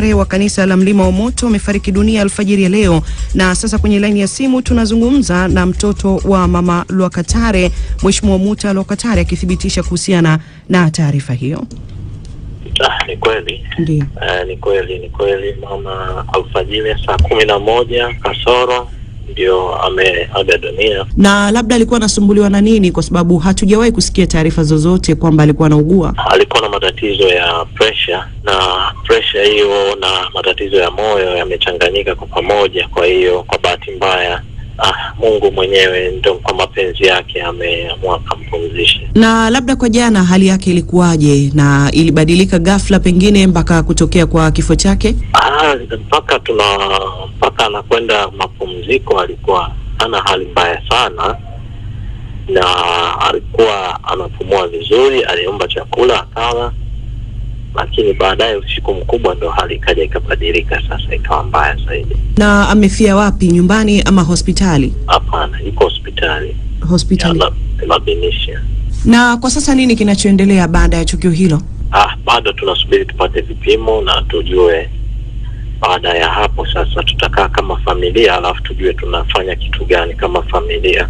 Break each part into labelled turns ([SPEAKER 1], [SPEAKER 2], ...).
[SPEAKER 1] Lwakatare wa kanisa la Mlima wa Moto amefariki dunia alfajiri ya leo, na sasa kwenye laini ya simu tunazungumza na mtoto wa mama Lwakatare, Mheshimiwa Muta Lwakatare, akithibitisha kuhusiana na taarifa hiyo.
[SPEAKER 2] Ni kweli.
[SPEAKER 1] Ndiyo.
[SPEAKER 2] Ni kweli mama alfajiri saa 11 kasoro ndio ameaga dunia.
[SPEAKER 1] Na labda alikuwa anasumbuliwa na nini, kwa sababu hatujawahi kusikia taarifa zozote kwamba alikuwa anaugua?
[SPEAKER 2] Alikuwa na matatizo ya pressure, na pressure hiyo na matatizo ya moyo yamechanganyika kwa pamoja. Kwa hiyo kwa bahati mbaya Mungu mwenyewe ndio kwa mapenzi yake ameamua kumpumzisha. Na
[SPEAKER 1] labda kwa jana hali yake ilikuwaje, na ilibadilika ghafla pengine mpaka kutokea kwa kifo chake?
[SPEAKER 2] Mpaka anakwenda mapumziko alikuwa hana hali mbaya sana, na alikuwa anapumua vizuri, aliomba chakula akala, lakini baadaye usiku mkubwa ndo hali ikaja ikabadilika, sasa ikawa mbaya zaidi.
[SPEAKER 1] Na amefia wapi, nyumbani ama hospitali?
[SPEAKER 2] Hapana, yuko hospitali.
[SPEAKER 1] Hospitali
[SPEAKER 2] ya Benicia.
[SPEAKER 1] Na kwa sasa nini kinachoendelea baada ya tukio hilo?
[SPEAKER 2] Bado tunasubiri tupate vipimo na tujue. Baada ya hapo sasa tutakaa kama familia, alafu tujue tunafanya kitu gani kama familia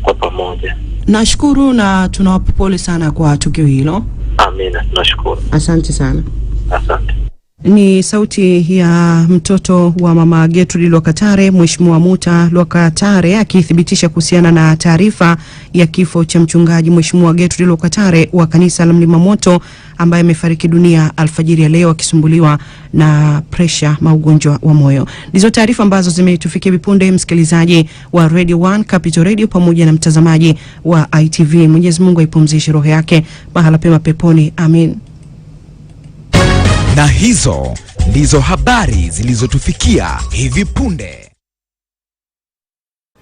[SPEAKER 2] kwa pamoja.
[SPEAKER 1] Nashukuru na tunawapa pole sana kwa tukio hilo.
[SPEAKER 2] Amina, tunashukuru.
[SPEAKER 1] Asante sana.
[SPEAKER 2] Asante.
[SPEAKER 1] Ni sauti ya mtoto wa mama Gertrude Lwakatare, Mheshimiwa Muta Lwakatare, akithibitisha kuhusiana na taarifa ya kifo cha mchungaji Mheshimiwa Gertrude Lwakatare wa kanisa la Mlima Moto, ambaye amefariki dunia alfajiri ya leo akisumbuliwa na pressure, maugonjwa wa moyo. Ndizo taarifa ambazo zimetufikia vipunde, msikilizaji wa Radio 1 Capital Radio pamoja na mtazamaji wa ITV. Mwenyezi Mungu aipumzishe roho yake mahala pema peponi. Amin.
[SPEAKER 3] Na hizo ndizo habari zilizotufikia hivi punde.